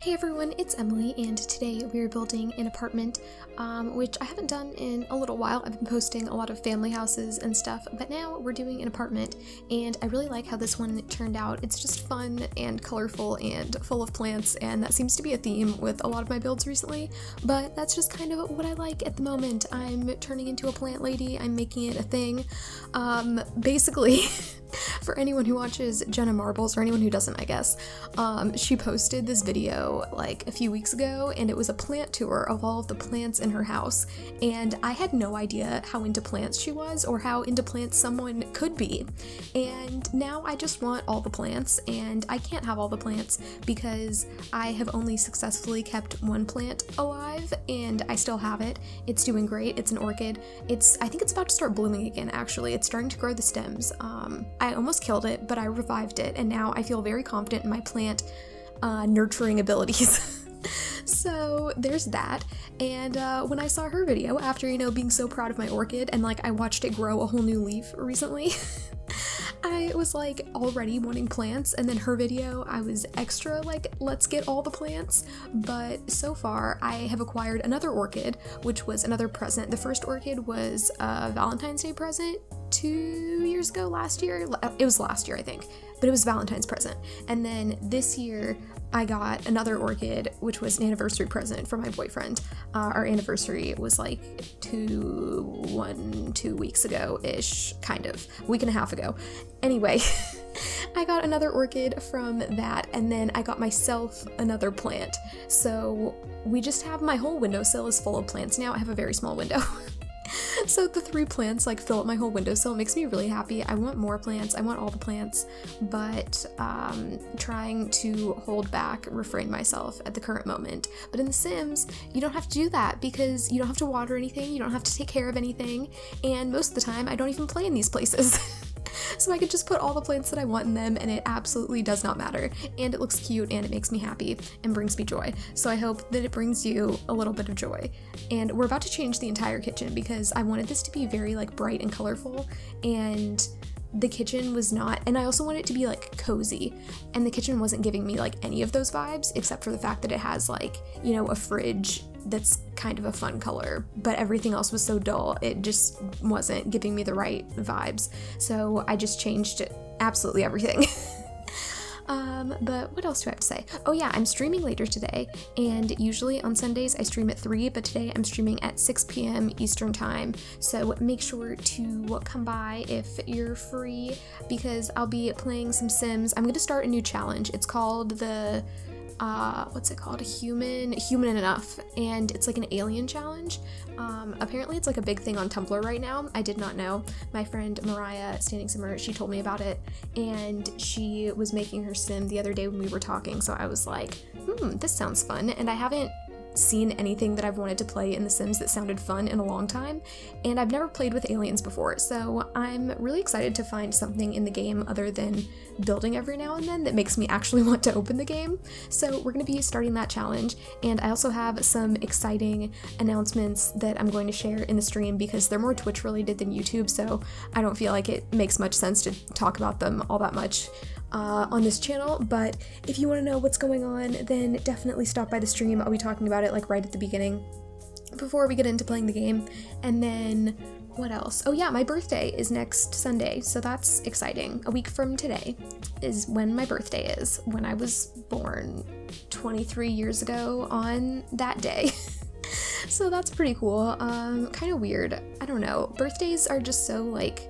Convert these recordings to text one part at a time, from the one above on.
Hey everyone, it's Emily, and today we're building an apartment, which I haven't done in a little while. I've been posting a lot of family houses and stuff, but now we're doing an apartment, and I really like how this one turned out. It's just fun and colorful and full of plants, and that seems to be a theme with a lot of my builds recently, but that's just kind of what I like at the moment. I'm turning into a plant lady, I'm making it a thing. Basically, for anyone who watches Jenna Marbles, or anyone who doesn't, I guess, she posted this video like a few weeks ago, and it was a plant tour of all of the plants in her house, and I had no idea how into plants she was or how into plants someone could be, and now I just want all the plants, and I can't have all the plants because I have only successfully kept one plant alive, and I still have it. It's doing great. It's an orchid. I think it's about to start blooming again, actually. It's starting to grow the stems. I almost killed it, but I revived it, and now I feel very confident in my plant nurturing abilities. So there's that, and when I saw her video after, you know, being so proud of my orchid, and like I watched it grow a whole new leaf recently, I was like already wanting plants, and then her video, I was extra like, let's get all the plants. But so far I have acquired another orchid, which was another present. The first orchid was a Valentine's Day present 2 years ago, last year. It was last year, I think, but it was Valentine's present. And then this year I got another orchid, which was an anniversary present from my boyfriend. Our anniversary was like 2 weeks ago-ish, kind of, a week and a half ago. Anyway, I got another orchid from that, and then I got myself another plant. So we just have, my whole windowsill is full of plants now. I have a very small window. So the 3 plants like fill up my whole windowsill. It makes me really happy. I want more plants. I want all the plants, but trying to hold back, refrain myself at the current moment. But in The Sims, you don't have to do that because you don't have to water anything. You don't have to take care of anything. And most of the time, I don't even play in these places. So I could just put all the plants that I want in them, and it absolutely does not matter. And it looks cute, and it makes me happy, and brings me joy. So I hope that it brings you a little bit of joy. And we're about to change the entire kitchen because I wanted this to be very like bright and colorful, and the kitchen was not, and I also want it to be like cozy, and the kitchen wasn't giving me like any of those vibes, except for the fact that it has like, you know, a fridge that's kind of a fun color, but everything else was so dull, it just wasn't giving me the right vibes. So I just changed absolutely everything. But what else do I have to say? Oh yeah, I'm streaming later today, and usually on Sundays I stream at 3, but today I'm streaming at 6 p.m. Eastern time, so make sure to come by if you're free, because I'll be playing some Sims. I'm going to start a new challenge. It's called the what's it called? Human Enough, and it's like an alien challenge. Apparently it's like a big thing on Tumblr right now. I did not know. My friend Mariah, Standing Simmer, she told me about it, and she was making her sim the other day when we were talking, so I was like, this sounds fun, and I haven't seen anything that I've wanted to play in The Sims that sounded fun in a long time, and I've never played with aliens before, so I'm really excited to find something in the game other than building every now and then that makes me actually want to open the game. So we're going to be starting that challenge, and I also have some exciting announcements that I'm going to share in the stream because they're more Twitch related than YouTube, so I don't feel like it makes much sense to talk about them all that much on this channel. But if you want to know what's going on, then definitely stop by the stream. I'll be talking about it like right at the beginning before we get into playing the game. And then what else? Oh yeah, my birthday is next Sunday, so that's exciting. A week from today is when my birthday is, when I was born 23 years ago on that day. So that's pretty cool. Kind of weird. I don't know. Birthdays are just so like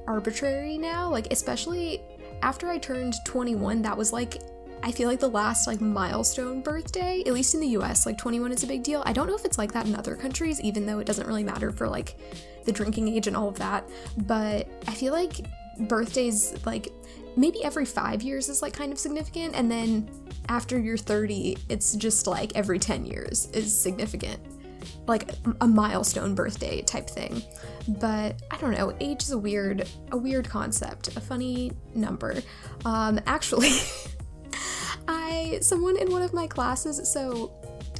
arbitrary now, like especially after I turned 21, that was like, I feel like the last like milestone birthday, at least in the US, like 21 is a big deal. I don't know if it's like that in other countries, even though it doesn't really matter for like the drinking age and all of that, but I feel like birthdays like maybe every 5 years is like kind of significant, and then after you're 30, it's just like every 10 years is significant, like a milestone birthday type thing. But I don't know, age is a weird concept, a funny number. Actually, someone in one of my classes, so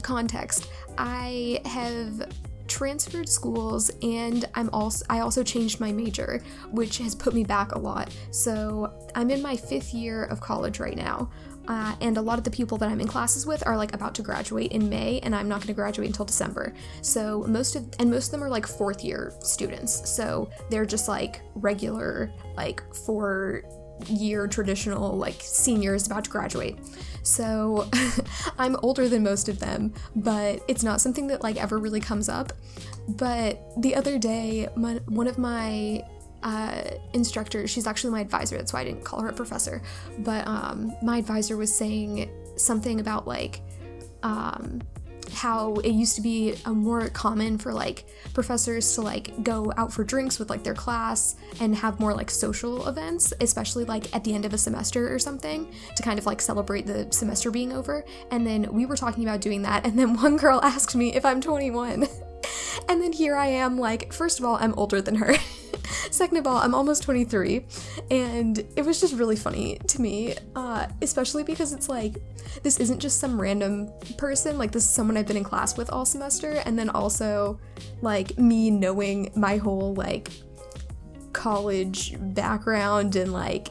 context, I have transferred schools, and I also changed my major, which has put me back a lot. So I'm in my 5th year of college right now, and a lot of the people that I'm in classes with are like about to graduate in May, and I'm not going to graduate until December. So most of them are like 4th year students, so they're just like regular like 4-year traditional like seniors about to graduate. So I'm older than most of them, but it's not something that like ever really comes up. But the other day, one of my instructor, she's actually my advisor, that's why I didn't call her a professor, but my advisor was saying something about like how it used to be more common for like professors to like go out for drinks with like their class and have more like social events, especially like at the end of a semester or something, to kind of like celebrate the semester being over. And then we were talking about doing that, and then one girl asked me if I'm 21. And then here I am, like, first of all, I'm older than her. Second of all, I'm almost 23, and it was just really funny to me, especially because it's like, this isn't just some random person, like, this is someone I've been in class with all semester, and then also, like, me knowing my whole, like, college background and, like,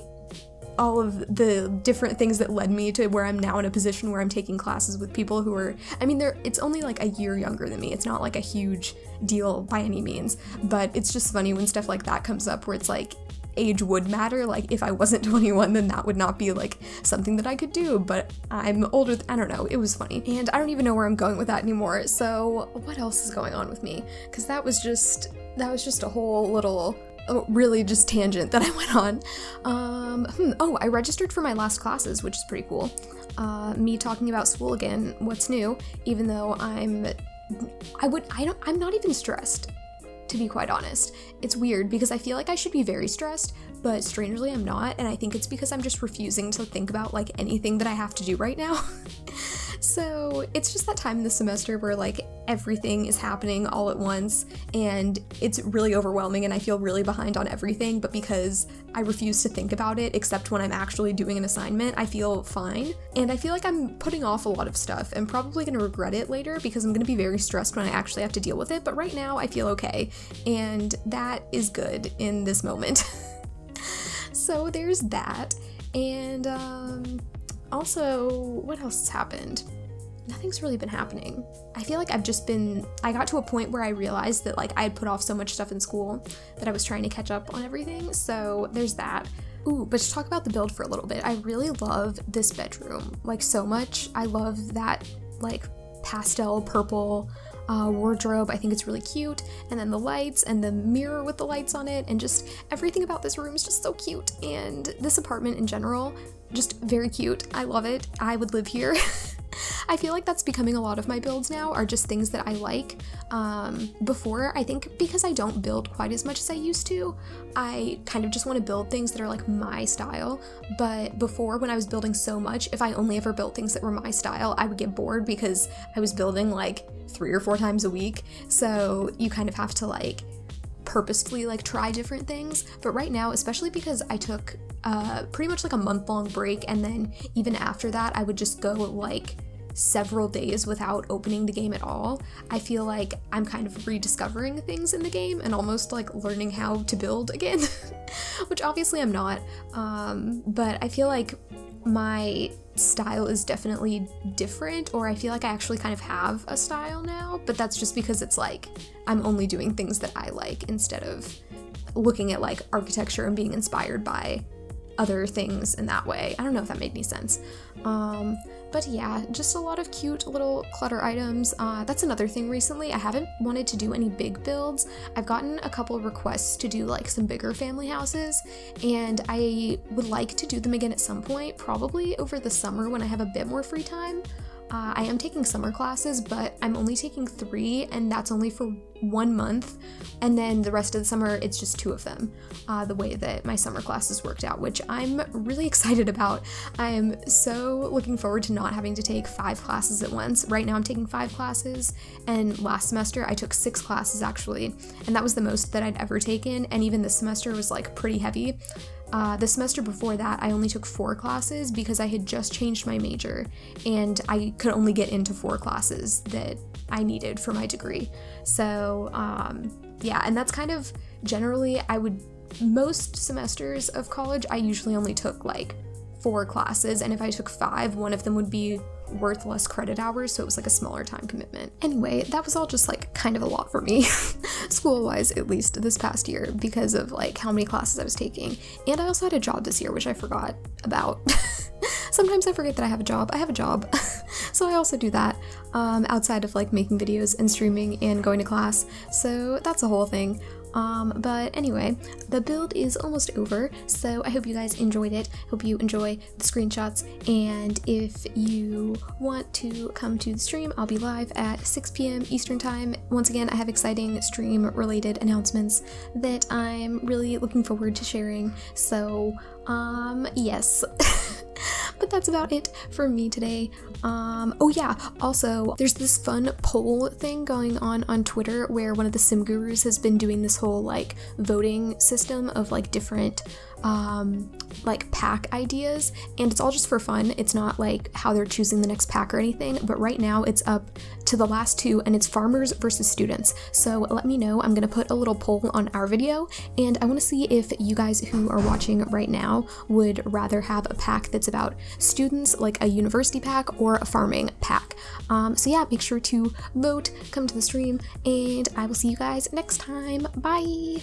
all of the different things that led me to where I'm now in a position where I'm taking classes with people who are, I mean, it's only like a year younger than me. It's not like a huge deal by any means, but it's just funny when stuff like that comes up where it's like, age would matter. Like, if I wasn't 21, then that would not be like something that I could do, but I'm older, I don't know, it was funny. And I don't even know where I'm going with that anymore. So what else is going on with me? Because that was just a whole little really just tangent that I went on. Oh, I registered for my last classes, which is pretty cool. Me talking about school again, what's new, even though I'm not even stressed, to be quite honest. It's weird because I feel like I should be very stressed, but strangely I'm not, and I think it's because I'm just refusing to think about like anything that I have to do right now. So it's just that time in the semester where like everything is happening all at once and it's really overwhelming and I feel really behind on everything, but because I refuse to think about it except when I'm actually doing an assignment, I feel fine. And I feel like I'm putting off a lot of stuff and probably gonna regret it later because I'm gonna be very stressed when I actually have to deal with it, but right now I feel okay, and that is good in this moment. So there's that, and also, what else has happened? Nothing's really been happening. I feel like I got to a point where I realized that like I had put off so much stuff in school that I was trying to catch up on everything, so there's that. Ooh, but to talk about the build for a little bit, I really love this bedroom, like so much. I love that like pastel purple wardrobe. I think it's really cute, and then the lights and the mirror with the lights on it, and just everything about this room is just so cute, and this apartment in general, just very cute. I love it. I would live here. I feel like that's becoming a lot of my builds now, are just things that I like. Before, I think because I don't build quite as much as I used to, I kind of just want to build things that are like my style. But before, when I was building so much, if I only ever built things that were my style, I would get bored because I was building like 3 or 4 times a week. So you kind of have to like purposefully like try different things. But right now, especially because I took pretty much like a month-long break, and then even after that I would just go like several days without opening the game at all, I feel like I'm kind of rediscovering things in the game and almost like learning how to build again. Which obviously I'm not, but I feel like my style is definitely different, or I feel like I actually kind of have a style now, but that's just because it's like I'm only doing things that I like instead of looking at like architecture and being inspired by other things in that way. I don't know if that made any sense. But yeah, just a lot of cute little clutter items. That's another thing recently. I haven't wanted to do any big builds. I've gotten a couple of requests to do like some bigger family houses, and I would like to do them again at some point, probably over the summer when I have a bit more free time. I am taking summer classes, but I'm only taking 3, and that's only for 1 month, and then the rest of the summer it's just 2 of them, the way that my summer classes worked out, which I'm really excited about. I am so looking forward to not having to take 5 classes at once. Right now I'm taking 5 classes, and last semester I took 6 classes actually, and that was the most that I'd ever taken, and even this semester was like pretty heavy. The semester before that, I only took 4 classes because I had just changed my major, and I could only get into 4 classes that I needed for my degree. So, yeah, and that's kind of generally, most semesters of college, I usually only took like 4 classes, and if I took 5, one of them would be worth less credit hours, so it was like a smaller time commitment. Anyway, that was all just like kind of a lot for me, school-wise at least this past year, because of like how many classes I was taking. And I also had a job this year, which I forgot about. Sometimes I forget that I have a job. I have a job. So I also do that outside of like making videos and streaming and going to class. So that's a whole thing. But anyway, the build is almost over, so I hope you guys enjoyed it. Hope you enjoy the screenshots, and if you want to come to the stream, I'll be live at 6 p.m. Eastern time. Once again, I have exciting stream related announcements that I'm really looking forward to sharing, so yes. But that's about it for me today. Oh yeah, also, there's this fun poll thing going on Twitter where one of the sim gurus has been doing this whole like voting system of like different like pack ideas, and it's all just for fun. It's not like how they're choosing the next pack or anything, but right now it's up to the last 2 and it's farmers versus students. So let me know. I'm gonna put a little poll on our video, and I want to see if you guys who are watching right now would rather have a pack that's about students, like a university pack, or a farming pack. So yeah, make sure to vote, come to the stream, and I will see you guys next time. Bye!